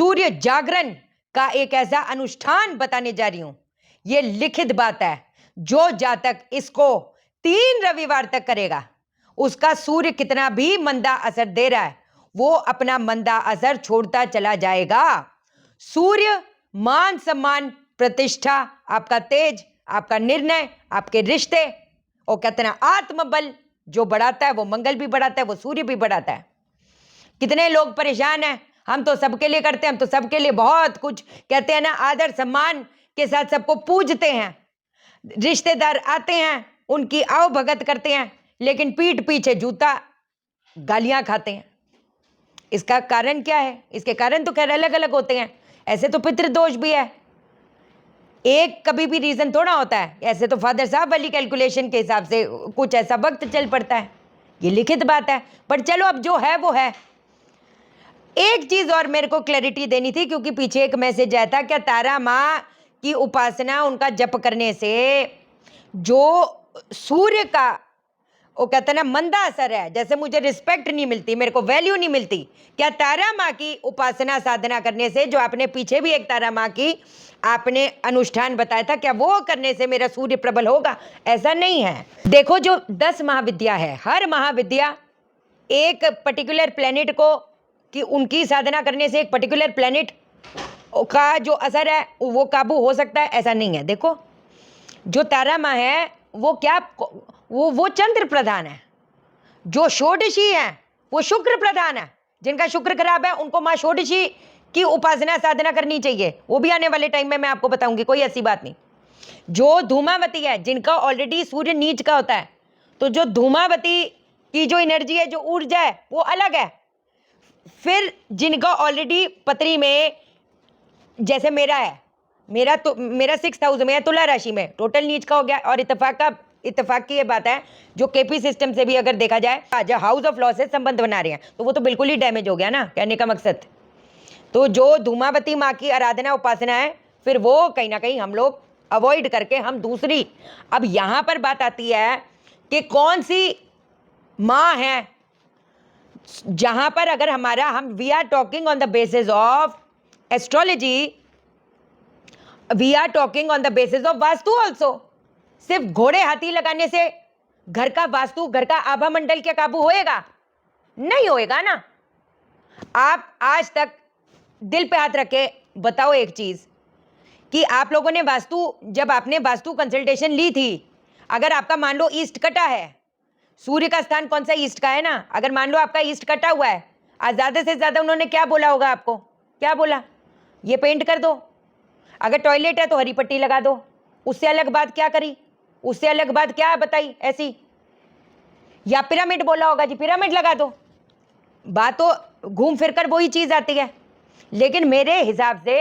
सूर्य जागरण का एक ऐसा अनुष्ठान बताने जा रही हूं। ये लिखित बात है। जो जातक इसको 3 रविवार तक करेगा, उसका सूर्य कितना भी मंदा असर दे रहा है, वो अपना मंदा असर छोड़ता चला जाएगा। सूर्य मान सम्मान, प्रतिष्ठा, आपका तेज, आपका निर्णय, आपके रिश्ते, और कहते हैं आत्मबल जो बढ़ाता है वो मंगल भी बढ़ाता है, वो सूर्य भी बढ़ाता है। कितने लोग परेशान हैं, हम तो सबके लिए करते हैं, हम तो सबके लिए बहुत कुछ कहते हैं ना, आदर सम्मान के साथ सबको पूजते हैं, रिश्तेदार आते हैं उनकी आओ भगत करते हैं, लेकिन पीठ पीछे जूता गालियां खाते हैं। इसका कारण क्या है? इसके कारण तो खैर अलग अलग होते हैं। ऐसे तो पितृदोष भी है, एक कभी भी रीजन थोड़ा होता है। ऐसे तो फादर साहब वाली कैलकुलेशन के हिसाब से कुछ ऐसा वक्त चल पड़ता है, ये लिखित बात है। पर चलो अब जो है वो है। एक चीज और मेरे को क्लैरिटी देनी थी, क्योंकि पीछे एक मैसेज आया था, क्या तारा माँ की उपासना, उनका जप करने से जो सूर्य का वो कहते हैं ना मंदा असर है, जैसे मुझे रिस्पेक्ट नहीं मिलती, मेरे को वैल्यू नहीं मिलती, क्या तारा माँ की उपासना साधना करने से, जो आपने पीछे भी एक तारा माँ की आपने अनुष्ठान बताया था, क्या वो करने से मेरा सूर्य प्रबल होगा? ऐसा नहीं है। देखो, जो 10 महाविद्या है, हर महाविद्या एक पर्टिकुलर प्लेनेट को कि उनकी साधना करने से एक पर्टिकुलर प्लेनेट का जो असर है वो काबू हो सकता है, ऐसा नहीं है। देखो, जो तारा माँ है वो क्या, वो चंद्र प्रधान है। जो षोडशी है वो शुक्र प्रधान है। जिनका शुक्र खराब है उनको माँ षोडशी की उपासना साधना करनी चाहिए, वो भी आने वाले टाइम में मैं आपको बताऊंगी, कोई ऐसी बात नहीं। जो धूमावती है, जिनका ऑलरेडी सूर्य नीच का होता है, तो जो धूमावती की जो एनर्जी है, जो ऊर्जा है, वो अलग है। फिर जिनका ऑलरेडी पत्री में, जैसे मेरा है, मेरा 6th हाउस में है, तुला राशि में, टोटल नीच का हो गया। और इत्तेफाक की ये बात है, जो केपी सिस्टम से भी अगर देखा जाए, आज हाउस ऑफ लॉ से संबंध बना रहे हैं, तो वो तो बिल्कुल ही डैमेज हो गया ना, कहने का मकसद। तो जो धूमावती माँ की आराधना उपासना है, फिर वो कहीं ना कहीं हम लोग अवॉइड करके हम दूसरी, अब यहां पर बात आती है कि कौन सी माँ है, जहां पर अगर हम we are talking on the basis of astrology, we are talking on the basis of vastu also. सिर्फ घोड़े हाथी लगाने से घर का वास्तु, घर का आभा मंडल क्या काबू होएगा? नहीं होएगा ना। आप आज तक दिल पे हाथ रखे बताओ एक चीज, कि आप लोगों ने वास्तु, जब आपने वास्तु कंसल्टेशन ली थी, अगर आपका मान लो ईस्ट कटा है, सूर्य का स्थान कौन सा? ईस्ट का है ना। अगर मान लो आपका ईस्ट कटा हुआ है, आज ज्यादा से ज्यादा उन्होंने क्या बोला होगा आपको? क्या बोला? ये पेंट कर दो। अगर टॉयलेट है तो हरी पट्टी लगा दो। उससे अलग बात क्या करी? उससे अलग बात क्या बताई ऐसी? या पिरामिड बोला होगा, जी पिरामिड लगा दो। बात तो घूम फिर कर वही चीज आती है। लेकिन मेरे हिसाब से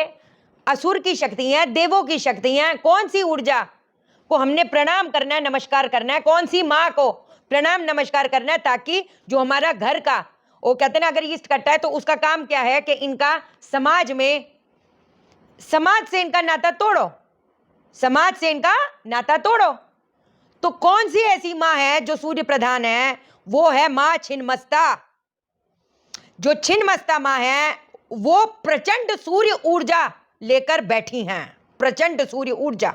असुर की शक्ति है, देवों की शक्ति है, कौन सी ऊर्जा को हमने प्रणाम करना है, नमस्कार करना है, कौन सी माँ को प्रणाम नमस्कार करना है, ताकि जो हमारा घर का, वो कहते हैं ना, अगर ईस्ट कटता है तो उसका काम क्या है कि इनका समाज में, समाज से इनका नाता तोड़ो, समाज से इनका नाता तोड़ो। तो कौन सी ऐसी माँ है जो सूर्य प्रधान है? वो है माँ छिन्नमस्ता। जो छिन्नमस्ता माँ है वो प्रचंड सूर्य ऊर्जा लेकर बैठी हैं, प्रचंड सूर्य ऊर्जा।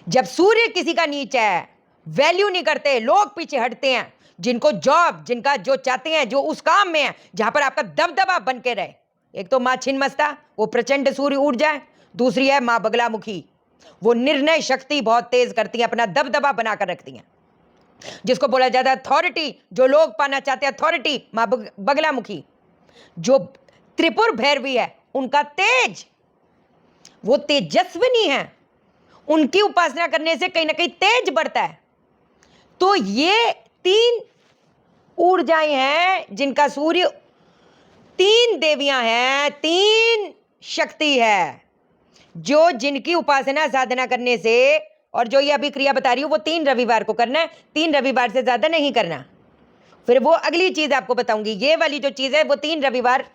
जब सूर्य किसी का नीच है, वैल्यू नहीं करते, लोग पीछे हटते हैं। जिनको जॉब, जिनका जो चाहते हैं, जो उस काम में है जहां पर आपका दबदबा बन के रहे, एक तो माँ छिन्नमस्ता, वो प्रचंड सूर्य ऊर्जा है। दूसरी है माँ बगलामुखी, वो निर्णय शक्ति बहुत तेज करती है, अपना दबदबा बनाकर रखती हैं, जिसको बोला जाता है अथॉरिटी। जो लोग पाना चाहते हैं अथॉरिटी, माँ बगलामुखी। जो त्रिपुर भैरवी है, उनका तेज, वो तेजस्विनी है, उनकी उपासना करने से कहीं ना कहीं तेज बढ़ता है। तो ये 3 ऊर्जाएं हैं जिनका सूर्य, 3 देवियां हैं, 3 शक्ति है, जो जिनकी उपासना साधना करने से, और जो ये अभी क्रिया बता रही हूं, वो 3 रविवार को करना है, 3 रविवार से ज्यादा नहीं करना। फिर वो अगली चीज आपको बताऊंगी, ये वाली जो चीज है वो 3 रविवार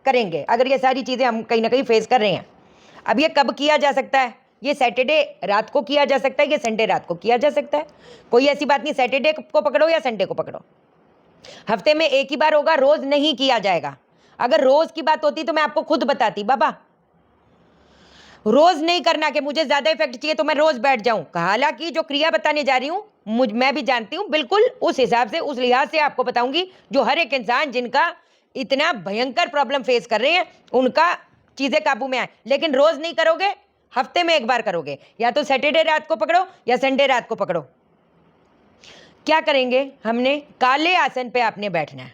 करेंगे, अगर ये सारी चीजें हम कहीं ना कहीं फेस कर रहे हैं। अब ये कब किया जा सकता है? ये सैटरडे रात को किया जा सकता है, ये संडे रात को किया जा सकता है, कोई ऐसी बात नहीं। सैटरडे को पकड़ो या संडे को पकड़ो, हफ्ते में एक ही बार होगा, रोज नहीं किया जाएगा। अगर रोज की बात होती तो मैं आपको खुद बताती, बाबा रोज नहीं करना कि मुझे ज्यादा इफेक्ट चाहिए तो मैं रोज बैठ जाऊं। हालांकि जो क्रिया बताने जा रही हूं मैं भी जानती हूं, बिल्कुल उस हिसाब से, उस लिहाज से आपको बताऊंगी जो हर एक इंसान जिनका इतना भयंकर प्रॉब्लम फेस कर रहे हैं उनका चीजें काबू में आए। लेकिन रोज नहीं करोगे, हफ्ते में एक बार करोगे, या तो सैटरडे रात को पकड़ो या संडे रात को पकड़ो। क्या करेंगे, हमने काले आसन पे आपने बैठना है।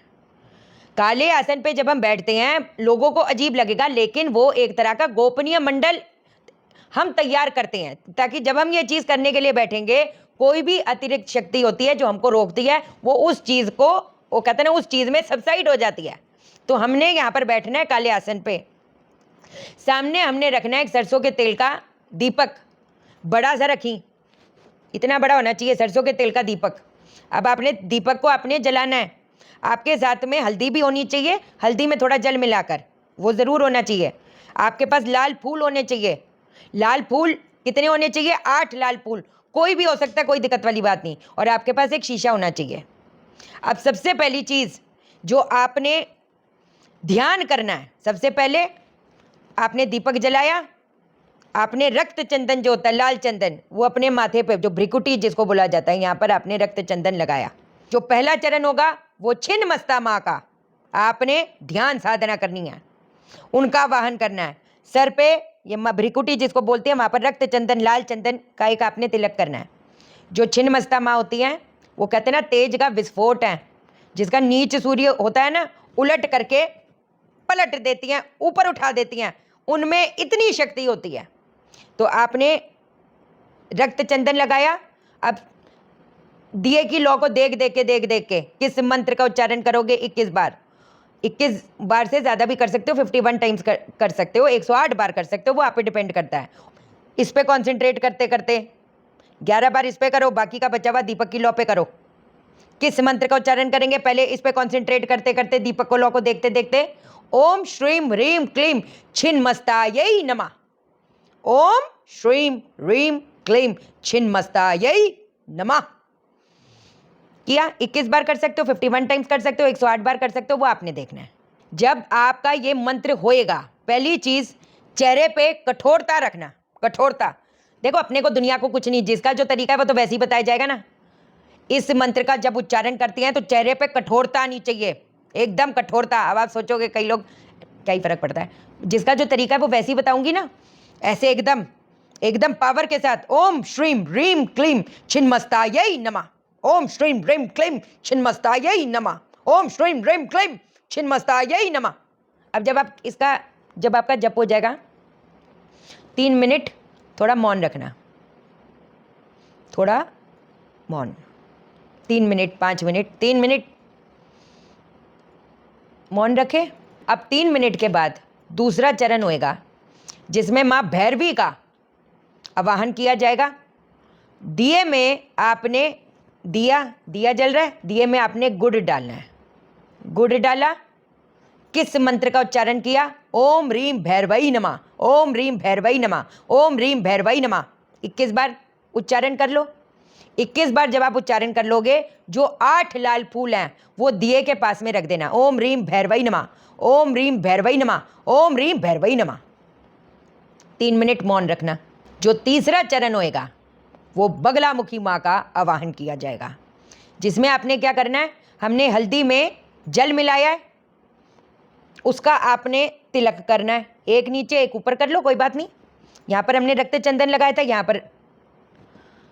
काले आसन पे जब हम बैठते हैं लोगों को अजीब लगेगा, लेकिन वो एक तरह का गोपनीय मंडल हम तैयार करते हैं ताकि जब हम ये चीज करने के लिए बैठेंगे, कोई भी अतिरिक्त शक्ति होती है जो हमको रोकती है वो उस चीज को, वो कहते हैं ना, उस चीज में सबसाइड हो जाती है। तो हमने यहां पर बैठना है काले आसन पे। सामने हमने रखना है एक सरसों के तेल का दीपक, बड़ा सा रखी, इतना बड़ा होना चाहिए सरसों के तेल का दीपक। अब आपने दीपक को आपने जलाना है। आपके साथ में हल्दी भी होनी चाहिए, हल्दी में थोड़ा जल मिलाकर, वो ज़रूर होना चाहिए। आपके पास लाल फूल होने चाहिए। लाल फूल कितने होने चाहिए? 8 लाल फूल, कोई भी हो सकता है, कोई दिक्कत वाली बात नहीं। और आपके पास एक शीशा होना चाहिए। अब सबसे पहली चीज़ जो आपने ध्यान करना है, सबसे पहले आपने दीपक जलाया, आपने रक्त चंदन जो होता है, लाल चंदन, वो अपने माथे पे, जो भ्रिकुटी जिसको बोला जाता है, यहाँ पर आपने रक्त चंदन लगाया। जो पहला चरण होगा वो छिन्नमस्ता माँ का आपने ध्यान साधना करनी है, उनका वाहन करना है। सर पे ये भ्रिकुटी जिसको बोलते हैं, वहाँ पर रक्त चंदन, लाल चंदन का एक आपने तिलक करना है। जो छिन्नमस्ता माँ होती हैं वो कहते हैं ना तेज का विस्फोट है, जिसका नीच सूर्य होता है ना, उलट करके पलट देती हैं, ऊपर उठा देती हैं, उनमें इतनी शक्ति होती है। तो आपने रक्त चंदन लगाया। अब दिए की लौ को देख देख के किस मंत्र का उच्चारण करोगे? 21 बार। 21 बार से ज़्यादा भी कर सकते हो, 51 टाइम्स कर सकते हो, 108 बार कर सकते हो, वो आप पे डिपेंड करता है। इस पे कॉन्सेंट्रेट करते करते 11 बार इस पे करो, बाकी का बचा हुआ दीपक की लौ पे करो। किस मंत्र का उच्चारण करेंगे? पहले इस पे कॉन्सेंट्रेट करते करते दीपक को लौ को देखते देखते ओम श्रीम ह्रीम क्लीम छिन्नमस्तायै नमः। ओम श्रीम ह्रीम क्लीम छिन्नमस्तायै नमः किया। 21 बार कर सकते हो, 51 टाइम्स कर सकते हो, 108 बार कर सकते हो, वो आपने देखना है। जब आपका ये मंत्र होएगा, पहली चीज चेहरे पे कठोरता रखना। कठोरता, देखो अपने को दुनिया को कुछ नहीं, जिसका जो तरीका है वो तो वैसे ही बताया जाएगा ना। इस मंत्र का जब उच्चारण करती हैं तो चेहरे पे कठोरता आनी चाहिए, एकदम कठोरता। अब आप सोचोगे कई लोग क्या ही फर्क पड़ता है, जिसका जो तरीका है वो वैसे ही बताऊंगी ना, ऐसे एकदम एकदम पावर के साथ। ओम श्रीम ह्रीम क्लीम छिन्नमस्तायै नमः। ओम श्रीम ह्रीम क्लीम छिन्नमस्तायै नमः। ओम श्रीम ह्रीम क्लीम छिन्नमस्तायै नमः। अब जब आपका जप हो जाएगा, 3 मिनट थोड़ा मौन रखना, थोड़ा मौन, 3 मिनट 5 मिनट 3 मिनट मौन रखे। अब 3 मिनट के बाद दूसरा चरण होएगा जिसमें माँ भैरवी का आवाहन किया जाएगा। दिए में आपने दिया जल रहा है, दिए में आपने गुड़ डालना है। गुड़ डाला, किस मंत्र का उच्चारण किया? ओम ह्रीम भैरवै नमः। ओम ह्रीम भैरवै नमः। ओम ह्रीम भैरवै नमः। 21 बार उच्चारण कर लो। 21 बार जब आप उच्चारण कर लोगे, जो 8 लाल फूल हैं वो दिए के पास में रख देना। ओम ह्रीम भैरवै नमः। ओम ह्रीम भैरवै नमः। ओम ह्रीम भैरवै नमः। 3 मिनट मौन रखना। जो तीसरा चरण होएगा वो बगलामुखी माँ का आवाहन किया जाएगा, जिसमें आपने क्या करना है? हमने हल्दी में जल मिलाया है, उसका आपने तिलक करना है। एक नीचे एक ऊपर कर लो, कोई बात नहीं। यहाँ पर हमने रक्त चंदन लगाया था, यहाँ पर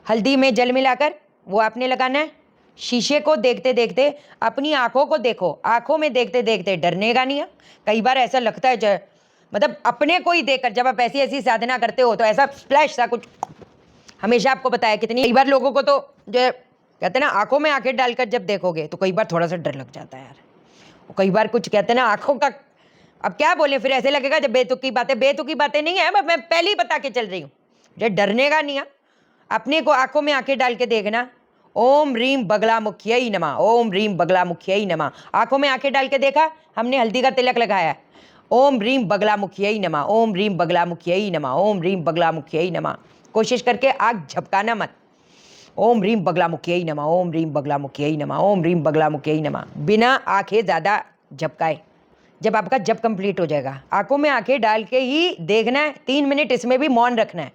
हल्दी में जल मिलाकर वो आपने लगाना है। शीशे को देखते देखते अपनी आंखों को देखो, आंखों में देखते देखते डरने का नहीं है। कई बार ऐसा लगता है, मतलब अपने को ही देखकर जब आप ऐसी ऐसी साधना करते हो तो ऐसा स्प्लैश सा कुछ, हमेशा आपको पता है कितनी कई बार लोगों को तो जो कहते हैं ना आंखों में आंखें डालकर जब देखोगे तो कई बार थोड़ा सा डर लग जाता है यार। कई बार कुछ कहते हैं ना आंखों का, अब क्या बोले, फिर ऐसे लगेगा जब बेतुकी बातें नहीं है, मैं पहले ही बता के चल रही हूँ, जो डरने का नहीं है। अपने को आंखों में आंखें डाल के देखना। ओम ह्रीम बगलामुख्यै नमः। ओम ह्रीम बगलामुख्यै नमः। आंखों में आंखें डाल के देखा, हमने हल्दी का तिलक लगाया है। ओम ह्रीम बगलामुख्यै नमः। ओम ह्रीम बगलामुख्यै नमः। ओम ह्रीम बगलामुख्यै नमः। कोशिश करके आँख झपकाना मत। ओम ह्रीम बगलामुख्यै नमः। ओम ह्रीम बगलामुख्यै नमः। ओम ह्रीम बगलामुख्यै नमः। बिना आंखें ज़्यादा झपकाए, जब आपका जप कंप्लीट हो जाएगा। आंखों में आंखें डाल के ही देखना है, 3 मिनट इसमें भी मौन रखना है।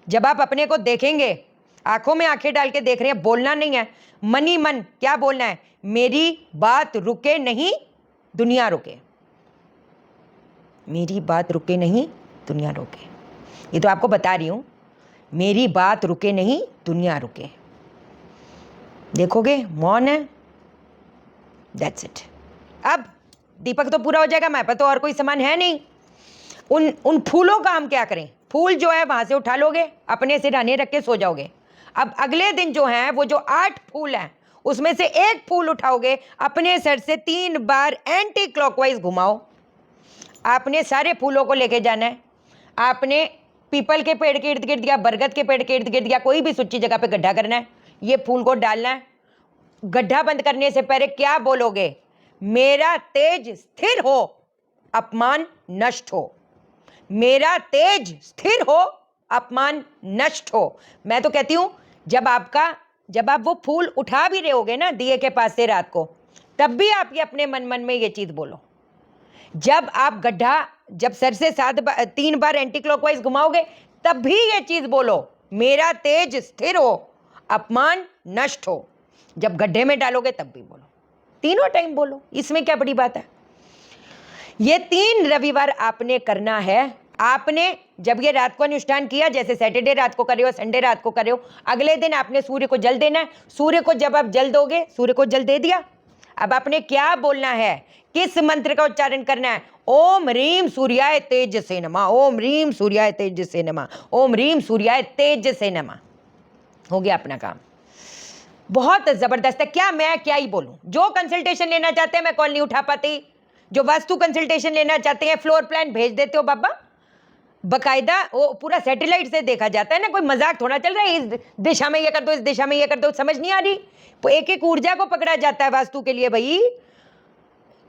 जब आप अपने को देखेंगे, आंखों में आंखें डाल के देख रहे हैं, बोलना नहीं है, मन ही मन क्या बोलना है, मेरी बात रुके नहीं दुनिया रुके, मेरी बात रुके नहीं दुनिया रुके। ये तो आपको बता रही हूं, मेरी बात रुके नहीं दुनिया रुके। देखोगे मौन है, दैट्स इट। अब दीपक तो पूरा हो जाएगा, मेरे पास तो और कोई सामान है नहीं। उन फूलों का हम क्या करें? फूल जो है वहां से उठा लोगे, अपने सिर आने रख के सो जाओगे। अब अगले दिन जो है वो जो 8 फूल हैं उसमें से एक फूल उठाओगे, अपने सर से 3 बार एंटी क्लॉकवाइज घुमाओ। आपने सारे फूलों को लेके जाना है, आपने पीपल के पेड़ के इर्द गिर्द या बरगद के पेड़ के इर्द गिर्द या कोई भी सूची जगह पे गड्ढा करना है, ये फूल को डालना है। गड्ढा बंद करने से पहले क्या बोलोगे? मेरा तेज स्थिर हो, अपमान नष्ट हो। मेरा तेज स्थिर हो, अपमान नष्ट हो। मैं तो कहती हूं जब आप वो फूल उठा भी रहे होगे ना दिए के पास से रात को, तब भी आप ये अपने मन मन में ये चीज बोलो। जब आप जब सर से 3 बार एंटी क्लॉकवाइज घुमाओगे, तब भी ये चीज बोलो, मेरा तेज स्थिर हो, अपमान नष्ट हो। जब गड्ढे में डालोगे तब भी बोलो, तीनों टाइम बोलो, इसमें क्या बड़ी बात है। ये 3 रविवार आपने करना है। आपने जब ये रात को अनुष्ठान किया, जैसे सैटरडे रात को करे हो, संडे रात को करे हो, अगले दिन आपने सूर्य को जल देना है। सूर्य को जब आप जल दोगे, सूर्य को जल दे दिया, अब आपने क्या बोलना है, किस मंत्र का उच्चारण करना है? ओम ह्रीम सूर्याय तेज से नमः, ओम ह्रीम सूर्याय तेज से नमः, ओम ह्रीम सूर्याय तेज से नमः। हो गया अपना काम। बहुत जबरदस्त है। क्या ही बोलूं। जो कंसल्टेशन लेना चाहते हैं, मैं कॉल नहीं उठा पाती। जो वास्तु कंसल्टेशन लेना चाहते हैं, फ्लोर प्लान भेज देते हो बाबा, बकायदा वो पूरा सैटेलाइट से देखा जाता है ना, कोई मजाक थोड़ा चल रहा है, इस दिशा में ये कर दो, इस दिशा में ये कर दो, समझ नहीं आ रही। तो एक एक ऊर्जा को पकड़ा जाता है वास्तु के लिए भाई,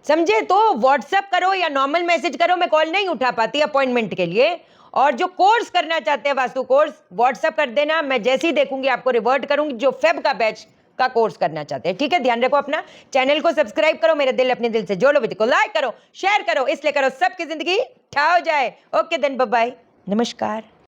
समझे? तो व्हाट्सएप करो या नॉर्मल मैसेज करो, मैं कॉल नहीं उठा पाती अपॉइंटमेंट के लिए। और जो कोर्स करना चाहते हैं वास्तु कोर्स, व्हाट्सएप कर देना, मैं जैसे ही देखूंगी आपको रिवर्ट करूंगी। जो फेब का बैच का कोर्स करना चाहते हैं, ठीक है? ध्यान रखो अपना, चैनल को सब्सक्राइब करो, मेरे दिल अपने दिल से जोड़ो, वीडियो को लाइक करो, शेयर करो, इसलिए करो सबकी जिंदगी ठा हो जाए। ओके देन, बाय बाय, नमस्कार।